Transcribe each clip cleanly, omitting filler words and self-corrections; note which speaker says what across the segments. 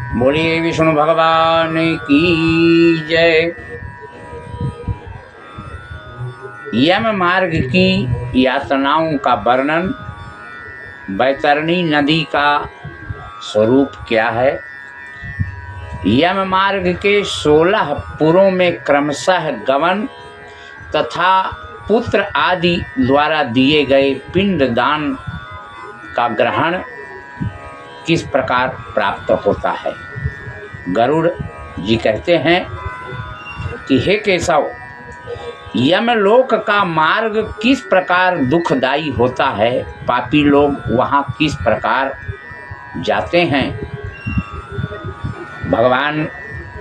Speaker 1: बोलिए विष्णु भगवान की जय। यम मार्ग की यातनाओं का वर्णन, बैतरणी नदी का स्वरूप क्या है। यम मार्ग के 16 पुरों में क्रमशः गमन तथा पुत्र आदि द्वारा दिए गए पिंडदान का ग्रहण किस प्रकार प्राप्त होता है। गरुड़ जी कहते हैं कि हे केशव, यमलोक का मार्ग किस प्रकार दुखदाई होता है, पापी लोग वहाँ किस प्रकार जाते हैं। भगवान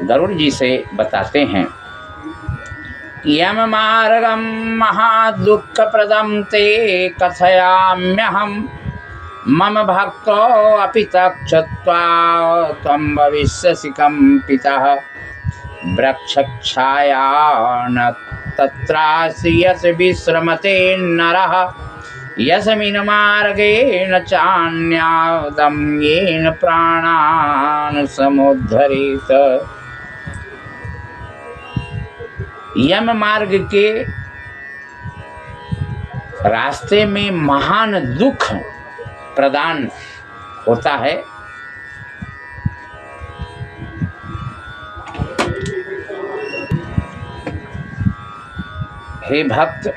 Speaker 1: गरुड़ जी से बताते हैं, यम मार्गम महादुख प्रदम ते कथयाम्यहम मम भक्तो अपि तक्षत्वा त्वं भविष्यसि कंपितः वृक्षच्छाया न तत्रासि यस् विश्रमते नरः यस्मिन् मार्गेण चान्यादं येन प्राणान् समुद्धरेत। यम मार्ग के रास्ते में महान दुख प्रदान होता है। हे भक्त,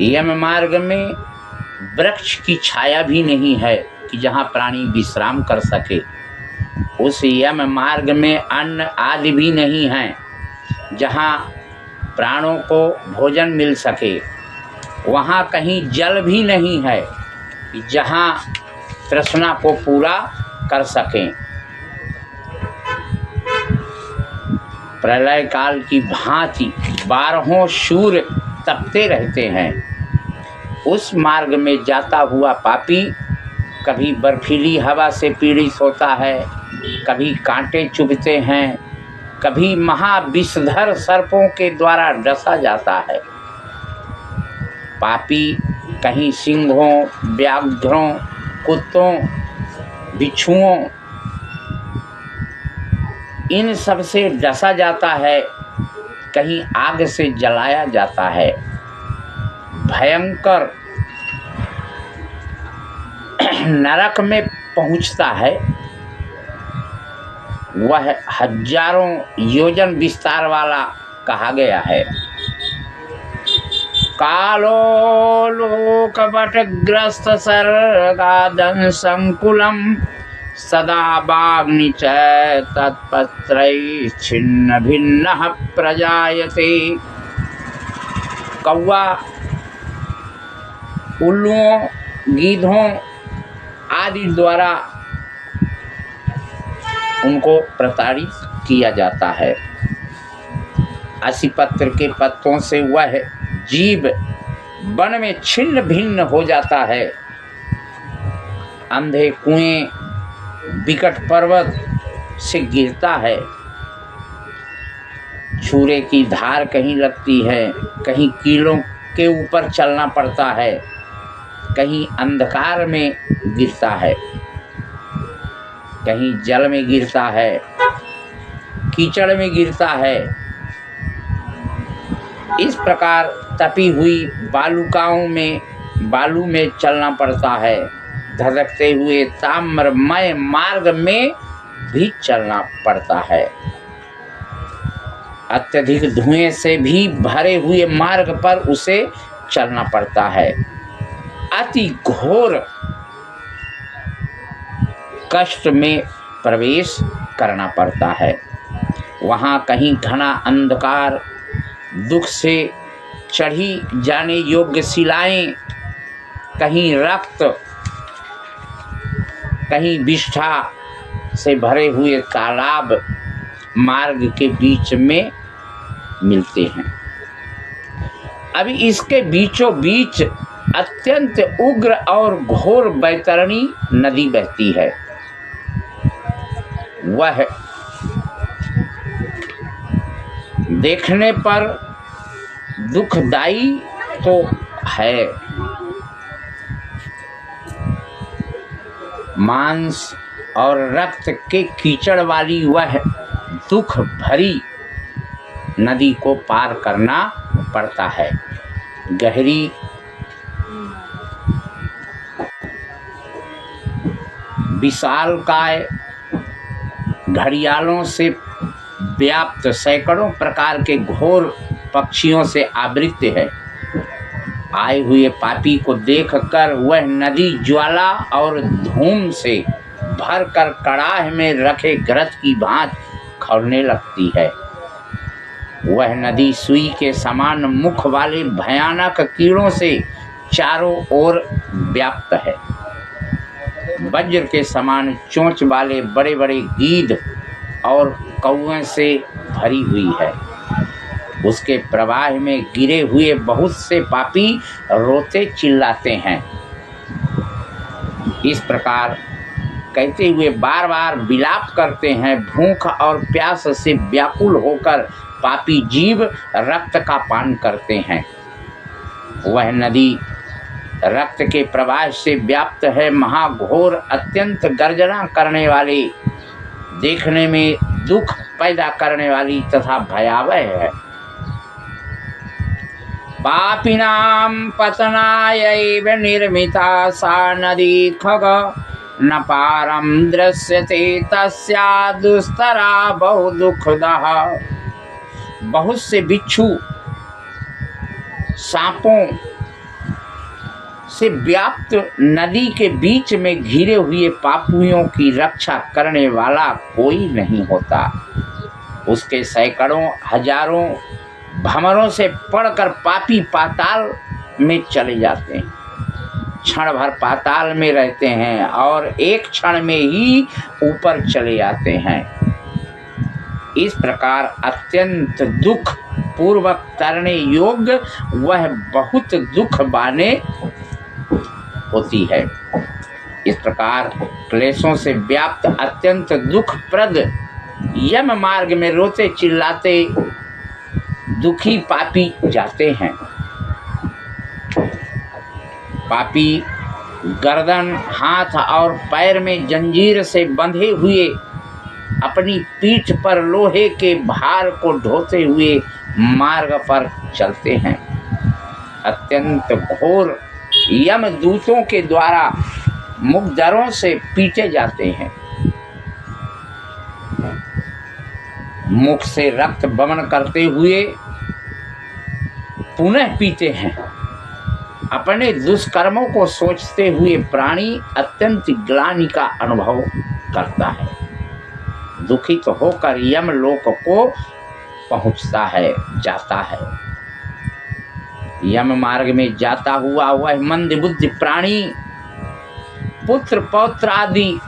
Speaker 1: यम मार्ग में वृक्ष की छाया भी नहीं है कि जहाँ प्राणी विश्राम कर सके। उस यम मार्ग में अन्न आदि भी नहीं है जहाँ प्राणों को भोजन मिल सके। वहाँ कहीं जल भी नहीं है जहाँ तृष्णा को पूरा कर सकें। प्रलय काल की भांति 12 सूर्य तपते रहते हैं। उस मार्ग में जाता हुआ पापी कभी बर्फीली हवा से पीड़ित होता है, कभी कांटे चुभते हैं, कभी महाविषधर सर्पों के द्वारा डसा जाता है। पापी कहीं सिंहों, व्याघ्रों, कुत्तों, बिच्छुओं, इन सब से डसा जाता है, कहीं आग से जलाया जाता है। भयंकर नरक में पहुंचता है। वह हजारों योजन विस्तार वाला कहा गया है। कालो लोकवटग्रस्त सर्गादन संकुलम सदा बाग्नि च तत्पत्रैः छिन्न भिन्नः प्रजायते। कौवा, उल्लुओं, गीधों आदि द्वारा उनको प्रताड़ित किया जाता है। असीपत्र के पत्तों से वह जीव वन में छिन्न भिन्न हो जाता है। अंधे कुएं, विकट पर्वत से गिरता है। छुरे की धार कहीं लगती है, कहीं कीलों के ऊपर चलना पड़ता है, कहीं अंधकार में गिरता है, कहीं जल में गिरता है, कीचड़ में गिरता है। इस प्रकार तपी हुई बालू में चलना पड़ता है। धधकते हुए ताम्रमय मार्ग में भी चलना पड़ता है। अत्यधिक धुएं से भी भरे हुए मार्ग पर उसे चलना पड़ता है। अति घोर कष्ट में प्रवेश करना पड़ता है। वहाँ कहीं घना अंधकार, दुख से चढ़ी जाने योग्य शिलाएं, कहीं रक्त, कहीं विष्ठा से भरे हुए तालाब मार्ग के बीच में मिलते हैं। अभी इसके बीचों बीच अत्यंत उग्र और घोर बैतरणी नदी बहती है। वह देखने पर दुखदाई तो है, मांस और रक्त के कीचड़ वाली वह दुख भरी नदी को पार करना पड़ता है। गहरी विशालकाय घड़ियालों से व्याप्त सैकड़ों प्रकार के घोर पक्षियों से आवृत है। आए हुए पापी को देखकर वह नदी ज्वाला और धूम से भरकर कड़ाह में रखे घृत की भांति खौलने लगती है। वह नदी सुई के समान मुख वाले भयानक कीड़ों से चारों ओर व्याप्त है। वज्र के समान चोंच वाले बड़े बड़े गीध और कौवे से भरी हुई है। उसके प्रवाह में गिरे हुए बहुत से पापी रोते चिल्लाते हैं। इस प्रकार कहते हुए बार बार विलाप करते हैं। भूख और प्यास से व्याकुल होकर पापी जीव रक्त का पान करते हैं। वह नदी रक्त के प्रवाह से व्याप्त है। महाघोर अत्यंत गर्जना करने वाली, देखने में दुख पैदा करने वाली तथा भयावह है। पापिनां पतनायैव निर्मिता सा नदी खग न पारं दृश्यते तस्या दुस्तरा बहु दुःखदः। बहुत से बिच्छू सांपों से व्याप्त नदी के बीच में घिरे हुए पापियों की रक्षा करने वाला कोई नहीं होता। उसके सैकड़ों हजारों भंवरों से पड़कर पापी पाताल में चले जाते हैं। क्षण भर पाताल में रहते हैं और एक क्षण में ही ऊपर चले आते हैं। इस प्रकार अत्यंत दुख पूर्वक तरने योग्य वह बहुत दुख बाने होती है। इस प्रकार क्लेशों से व्याप्त अत्यंत दुखप्रद यम मार्ग में रोते चिल्लाते दुखी पापी जाते हैं। पापी गर्दन, हाथ और पैर में जंजीर से बंधे हुए अपनी पीठ पर लोहे के भार को ढोते हुए मार्ग पर चलते हैं। अत्यंत घोर यमदूतों के द्वारा मुग्धरों से पीटे जाते हैं। मुख से रक्त बमन करते हुए पुनः पीते हैं। अपने दुष्कर्मों को सोचते हुए प्राणी अत्यंत ग्लानि का अनुभव करता है। दुखित होकर यमलोक को पहुंचता है, जाता है। यम मार्ग में जाता हुआ वह मंदबुद्धि प्राणी पुत्र पौत्र आदि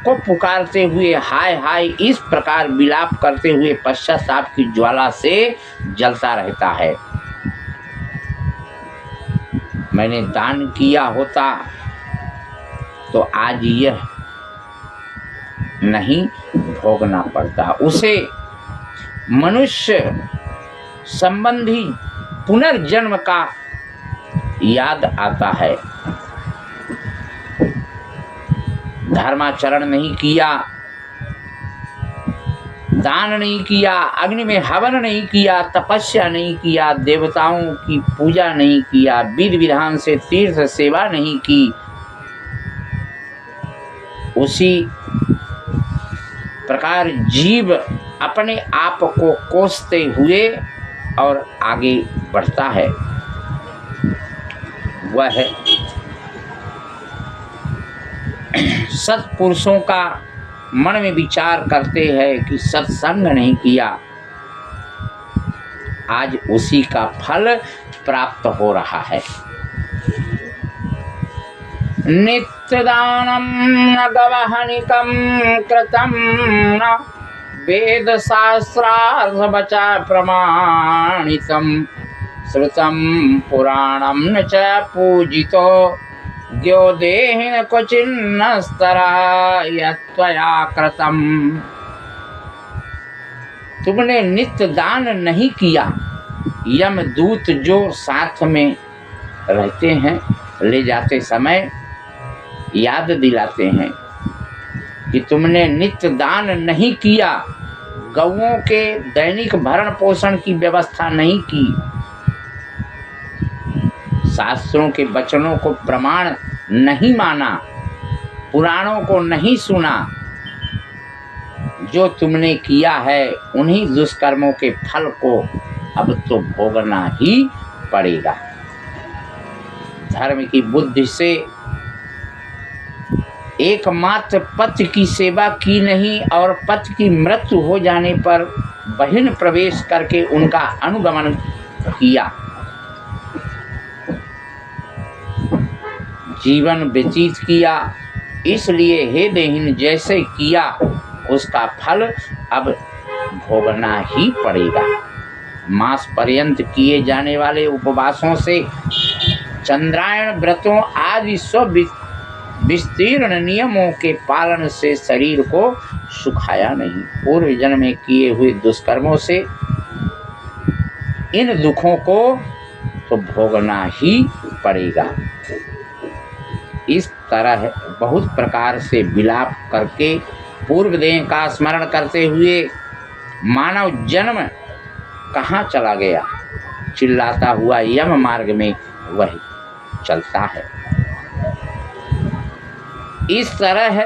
Speaker 1: को पुकारते हुए हाय हाय इस प्रकार विलाप करते हुए पश्चाताप की ज्वाला से जलता रहता है। मैंने दान किया होता तो आज यह नहीं भोगना पड़ता। उसे मनुष्य संबंधी पुनर्जन्म का याद आता है। धर्माचरण नहीं किया, दान नहीं किया, अग्नि में हवन नहीं किया, तपस्या नहीं किया, देवताओं की पूजा नहीं किया, विधि विधान से तीर्थ सेवा नहीं की, उसी प्रकार जीव अपने आप को कोसते हुए और आगे बढ़ता है। वह सत्पुरुषों का मन में विचार करते हैं कि सत्संग नहीं किया, आज उसी का फल प्राप्त हो रहा है। नित्यदानं न गवहनिकं कृतं न वेदशास्त्रार्थवचा प्रमाणितं श्रुतं पुराणं न च पूजितो ज्ञो देहिन क्वचिन्नस्तरा यत्त्वया कृतं। तुमने नित्य दान नहीं किया। यमदूत जो साथ में रहते हैं ले जाते समय याद दिलाते हैं कि तुमने नित्य दान नहीं किया, गौओं के दैनिक भरण पोषण की व्यवस्था नहीं की, शास्त्रों के वचनों को प्रमाण नहीं माना, पुराणों को नहीं सुना, जो तुमने किया है उन्हीं दुष्कर्मों के फल को अब तो भोगना ही पड़ेगा। धर्म की बुद्धि से एकमात्र पति की सेवा की नहीं और पति की मृत्यु हो जाने पर बहिन प्रवेश करके उनका अनुगमन किया। जीवन व्यतीत किया, इसलिए हे बहन जैसे किया उसका फल अब भोगना ही पड़ेगा। मास पर्यंत किए जाने वाले उपवासों से, चंद्रायण व्रतों आदि सब विस्तीर्ण नियमों के पालन से शरीर को सुखाया नहीं। पूर्व जन्म में किए हुए दुष्कर्मों से इन दुखों को तो भोगना ही पड़ेगा। इस तरह बहुत प्रकार से विलाप करके पूर्व देह का स्मरण करते हुए मानव जन्म कहाँ चला गया, चिल्लाता हुआ यम मार्ग में वह चलता है। इस तरह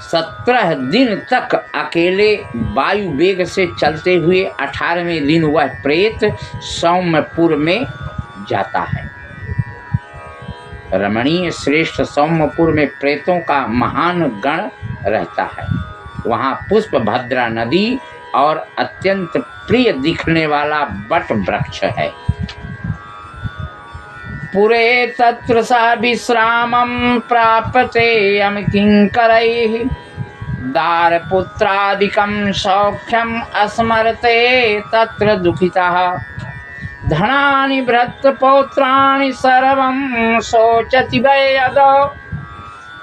Speaker 1: 17 दिन तक अकेले वायु वेग से चलते हुए 18वें दिन वह प्रेत सौम्यपुर में जाता है। रमणीय श्रेष्ठ सौम्यपुर में प्रेतों का महान गण रहता है। वहाँ पुष्पभद्रा नदी और अत्यंत प्रिय दिखने वाला बट वृक्ष है। पुरे तत्र सा विश्रामं प्राप्ते यम किंकरैः दारपुत्रादिकं सौख्यम अस्मरते तत्र दुखितः धनानि भ्रतपौत्राणि सर्वं शोचति वै यदौ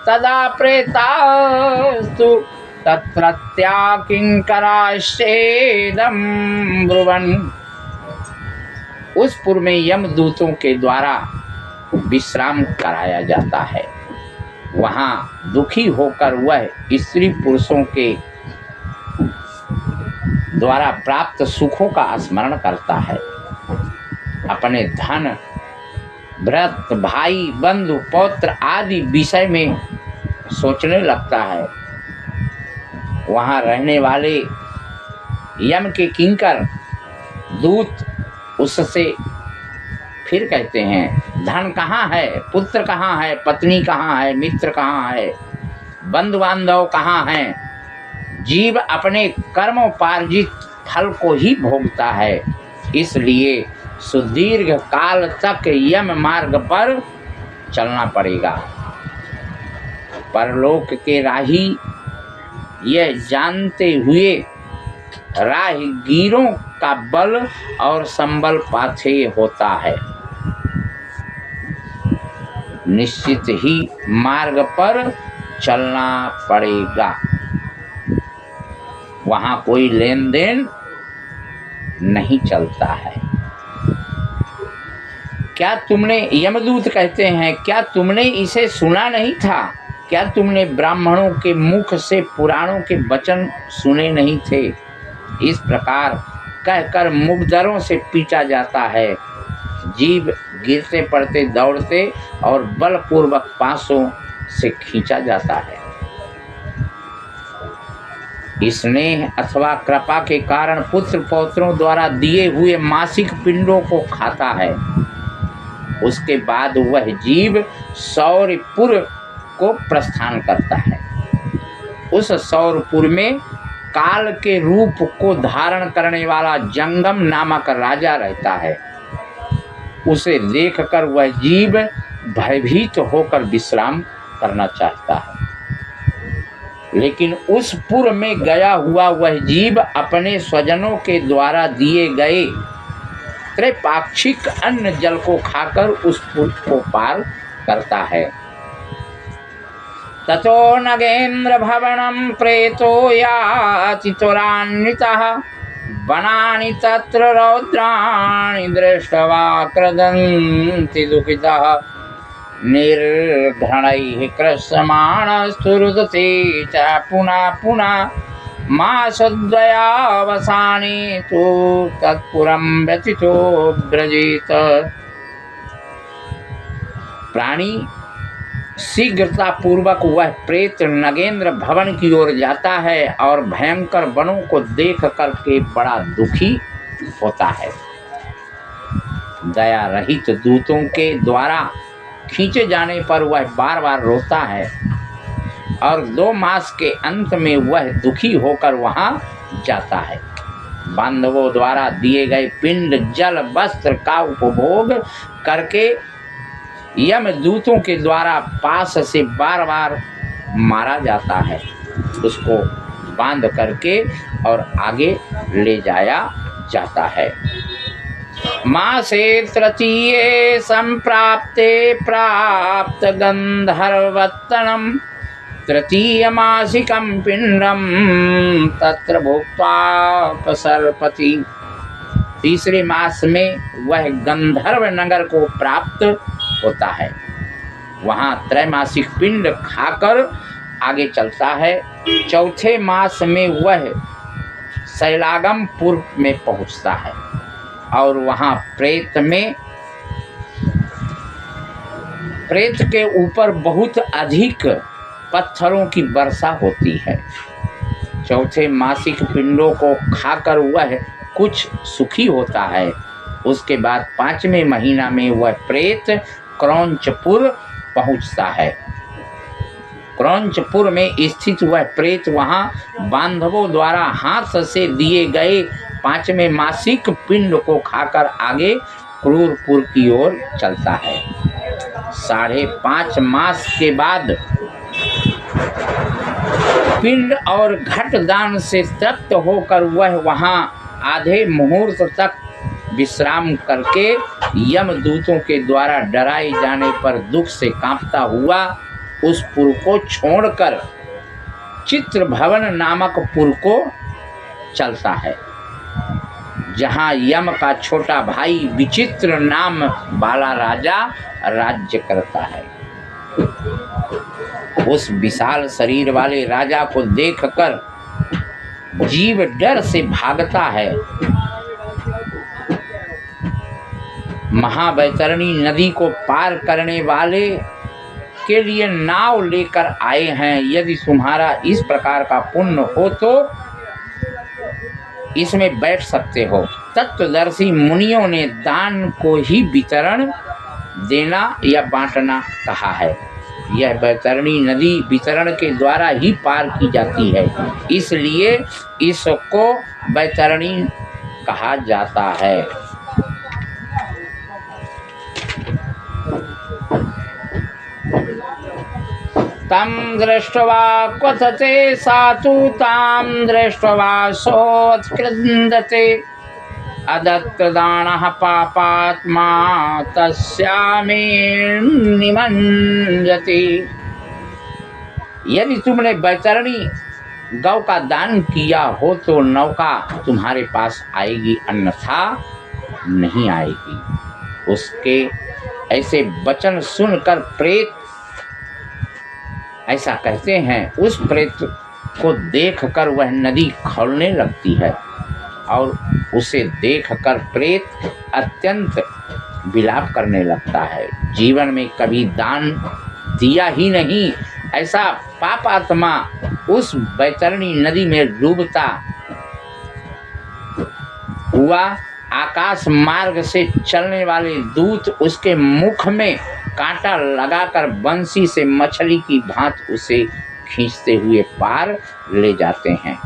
Speaker 1: तदा प्रेतास्तु तत्रत्या किंकराश्चेदं ब्रुवन्। उस पुर में यमदूतों के द्वारा विश्राम कराया जाता है। वहाँ दुखी होकर वह स्त्री पुरुषों के द्वारा प्राप्त सुखों का स्मरण करता है। अपने धन, भ्रत, भाई, बंधु, पौत्र आदि विषय में सोचने लगता है। वहाँ रहने वाले यम के किंकर दूत उससे फिर कहते हैं, धन कहाँ है, पुत्र कहाँ है, पत्नी कहाँ है, मित्र कहाँ है, बंधु बांधव कहाँ हैं। जीव अपने कर्मोपार्जित फल को ही भोगता है, इसलिए सुदीर्घ काल तक यम मार्ग पर चलना पड़ेगा। परलोक के राही यह जानते हुए राहगीरों का बल और संबल पाथेय होता है। निश्चित ही मार्ग पर चलना पड़ेगा। वहाँ कोई लेन देन नहीं चलता है। क्या तुमने, यमदूत कहते हैं, क्या तुमने इसे सुना नहीं था? क्या तुमने ब्राह्मणों के मुख से पुराणों के वचन सुने नहीं थे? इस प्रकार कहकर मुग्धरों से पीटा जाता है। जीव गिरते पड़ते दौड़ते और बलपूर्वक पासों से खींचा जाता है। स्नेह अथवा कृपा के कारण पुत्र पौत्रों द्वारा दिए हुए मासिक पिंडों को खाता है। उसके बाद वह जीव सौरपुर को प्रस्थान करता है। उस सौरपुर में काल के रूप को धारण करने वाला जंगम नामक राजा रहता है। उसे देखकर वह जीव भयभीत होकर विश्राम करना चाहता है, लेकिन उस पुर में गया हुआ वह जीव अपने स्वजनों के द्वारा दिए गए त्रैपाक्षिक अन्न जल को खाकर उस पुर को पार करता है। ततो नगेन्द्र भवनं प्रेतो याति त्वरान्वितः वनानि तत्र रौद्राणि दृष्ट्वा क्रदन्ति दुःखितः निर्घृणैः कृष्यमाणस्तुरुदते च पुनः पुनः मासद्वयावसाने तु तत्पुरं व्यतीतो व्रजेत। प्राणी शीघ्रता पूर्वक वह प्रेत नगेंद्र भवन की ओर जाता है और भयंकर वनों को देख करके बड़ा दुखी होता है। दया रहित दूतों के द्वारा खींचे जाने पर वह बार बार रोता है और 2 मास के अंत में वह दुखी होकर वहां जाता है। बांधवों द्वारा दिए गए पिंड जल वस्त्र का उपभोग करके यमदूतों के द्वारा पास से बार बार मारा जाता है। उसको बांध करके और आगे ले जाया जाता है। मासे तृतीये संप्राप्ते प्राप्त गंधर्वत्तनम तृतीय मासिकम पिंडम तत्र भुक्त्वापसर्पति। तीसरे मास में वह गंधर्व नगर को प्राप्त होता है। वहाँ त्रैमासिक पिंड खाकर आगे चलता है। चौथे मास में वह शैलागमपुर में पहुँचता है और वहाँ प्रेत के ऊपर बहुत अधिक पत्थरों की वर्षा होती है। चौथे मासिक पिंडों को खाकर वह कुछ सुखी होता है। उसके बाद 5वें महीना में वह प्रेत क्रौंचपुर पहुंचता है। क्रौंचपुर में स्थित वह प्रेत वहां बांधवों द्वारा हाथ से दिए गए 5वें मासिक पिंड को खाकर आगे क्रूरपुर की ओर चलता है। 5.5 मास के बाद पिंड और घट दान से तृप्त होकर वह वहां आधे मुहूर्त तक विश्राम करके यमदूतों के द्वारा डराए जाने पर दुख से कांपता हुआ उस पुर को छोड़कर चित्र भवन नामक पुर को चलता है, जहां यम का छोटा भाई विचित्र नाम वाला राजा राज्य करता है। उस विशाल शरीर वाले राजा को देखकर जीव डर से भागता है। महावैतरणी नदी को पार करने वाले के लिए नाव लेकर आए हैं। यदि तुम्हारा इस प्रकार का पुण्य हो तो इसमें बैठ सकते हो। तत्वदर्शी मुनियों ने दान को ही वितरण देना या बांटना कहा है। यह वैतरणी नदी वितरण के द्वारा ही पार की जाती है, इसलिए इसको वैतरणी कहा जाता है। तम दृष्ट्वा क्वथते सातु ताम दृष्ट्वा सोत्कृन्दते अदत्तदानः पापात्मा तस्यामे निमज्जति। यदि तुमने वैतरणी गौ का दान किया हो तो नौका तुम्हारे पास आएगी, अन्यथा नहीं आएगी। उसके ऐसे वचन सुनकर प्रेत ऐसा कहते हैं। उस प्रेत को देखकर वह नदी खौलने लगती है और उसे देखकर प्रेत अत्यंत विलाप करने लगता है। जीवन में कभी दान दिया ही नहीं ऐसा पापात्मा उस वैतरणी नदी में डूबता हुआ आकाश मार्ग से चलने वाले दूत उसके मुख में कांटा लगाकर बंसी से मछली की भांति उसे खींचते हुए पार ले जाते हैं।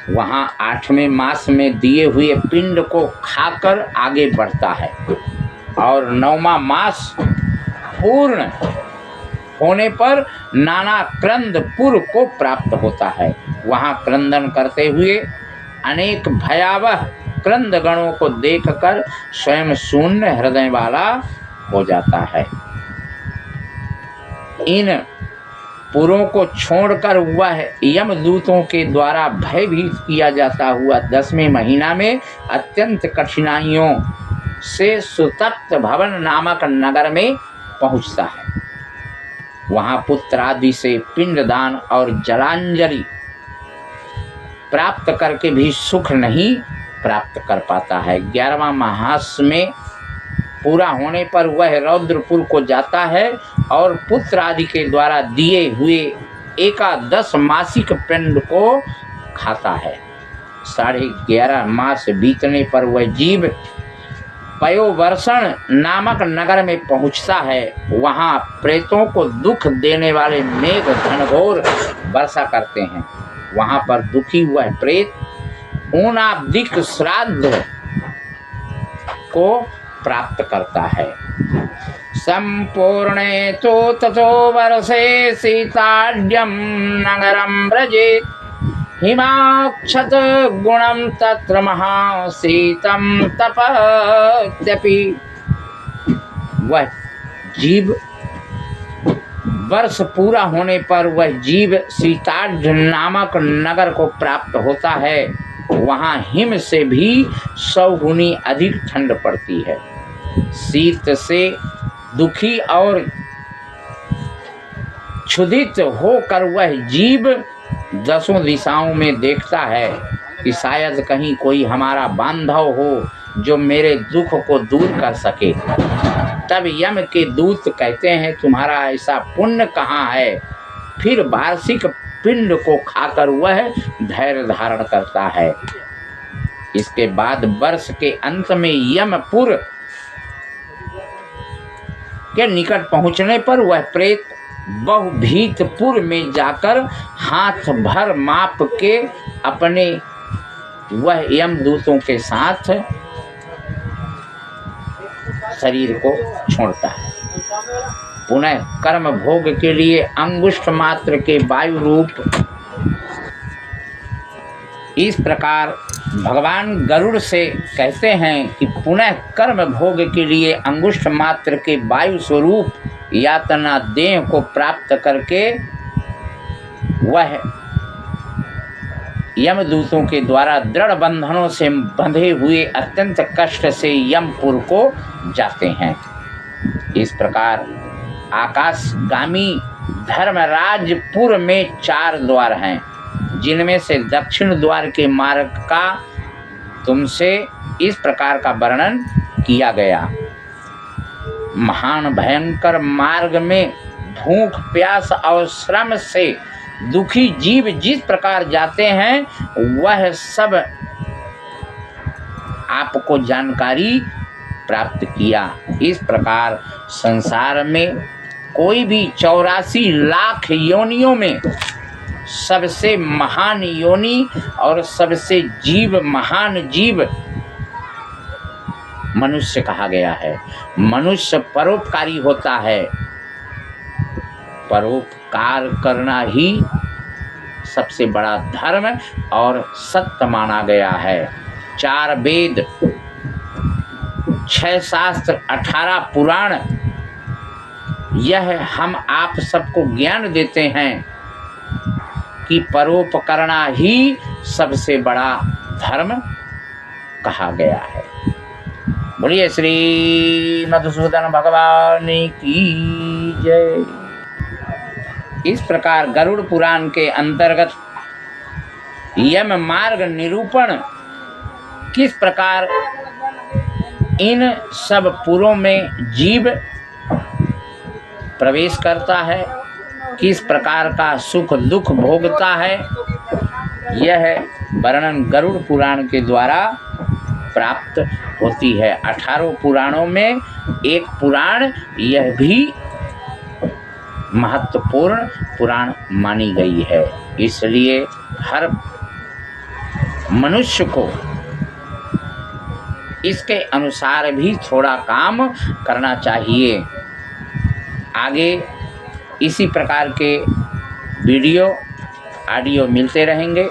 Speaker 1: वहां 8वें मास में दिए हुए पिंड को खाकर आगे बढ़ता है और 9वां मास पूर्ण होने पर नाना क्रंदपुर को प्राप्त होता है। वहां क्रंदन करते हुए अनेक भयावह क्रंदगणों को देखकर स्वयं शून्य हृदय वाला हो जाता है। इन पुरों को छोड़कर वह यमदूतों के द्वारा भयभीत किया जाता हुआ 10वें महीना में अत्यंत कठिनाइयों से सुतप्त भवन नामक नगर में पहुंचता है। वहां पुत्र आदि से पिंडदान और जलांजलि प्राप्त करके भी सुख नहीं प्राप्त कर पाता है। 11वां महास में पूरा होने पर वह रौद्रपुर को जाता है और पुत्र आदि के द्वारा दिए हुए 11 मासिक पिंड को खाता है। 11.5 मास बीतने पर वह जीव पयोवर्षण नामक नगर में पहुंचता है। वहां प्रेतों को दुख देने वाले मेघ घनघोर वर्षा करते हैं। वहां पर दुखी हुआ प्रेत ऊनाब्दिक श्राद्ध को प्राप्त करता है। संपूर्णे तो ततो वर्षे सीताढ्यं नगरं व्रजेत हिमाक्षत गुणं तत्र महाशीतं तपत्यपि। वह जीव वर्ष पूरा होने पर वह जीव सीताढ्य नामक नगर को प्राप्त होता है। वहाँ हिम से भी 100 गुनी अधिक ठंड पड़ती है। शीत से दुखी और क्षुधित होकर वह जीव 10 दिशाओं में देखता है कि शायद कहीं कोई हमारा बांधव हो जो मेरे दुख को दूर कर सके। तब यम के दूत कहते हैं, तुम्हारा ऐसा पुण्य कहाँ है? फिर वार्षिक पिंड को खाकर वह धैर्य धारण करता है। इसके बाद वर्ष के अंत में यमपुर के निकट पहुंचने पर वह प्रेत बहुभीतपुर में जाकर हाथ भर माप के अपने वह यमदूतों के साथ शरीर को छोड़ता है। पुनः कर्म भोग के लिए अंगुष्ठ मात्र के वायु रूप इस प्रकार भगवान गरुड़ से कहते हैं कि पुनः कर्म भोग के लिए अंगुष्ठ मात्र के वायु स्वरूप यातना देह को प्राप्त करके वह यमदूतों के द्वारा दृढ़ बंधनों से बंधे हुए अत्यंत कष्ट से यमपुर को जाते हैं। इस प्रकार आकाशगामी धर्मराजपुर में 4 द्वार हैं, जिनमें से दक्षिण द्वार के मार्ग का तुमसे इस प्रकार का वर्णन किया गया। महान भयंकर मार्ग में भूख प्यास और श्रम से दुखी जीव जिस प्रकार जाते हैं वह सब आपको जानकारी प्राप्त किया। इस प्रकार संसार में कोई भी 84 लाख योनियों में सबसे महान योनि और सबसे महान जीव मनुष्य कहा गया है। मनुष्य परोपकारी होता है। परोपकार करना ही सबसे बड़ा धर्म और सत्य माना गया है। 4 वेद, 6 शास्त्र, 18 पुराण यह हम आप सबको ज्ञान देते हैं कि परोपकरना ही सबसे बड़ा धर्म कहा गया है। बोलिए श्री मधुसूदन भगवान की जय। इस प्रकार गरुड़ पुराण के अंतर्गत यम मार्ग निरूपण किस प्रकार इन सब पुरों में जीव प्रवेश करता है, किस प्रकार का सुख दुख भोगता है, यह वर्णन गरुड़ पुराण के द्वारा प्राप्त होती है। 18 पुराणों में एक पुराण यह भी महत्वपूर्ण पुराण मानी गई है। इसलिए हर मनुष्य को इसके अनुसार भी थोड़ा काम करना चाहिए। आगे इसी प्रकार के वीडियो ऑडियो मिलते रहेंगे।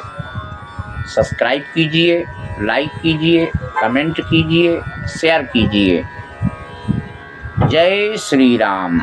Speaker 1: सब्सक्राइब कीजिए, लाइक कीजिए, कमेंट कीजिए, शेयर कीजिए। जय श्री राम।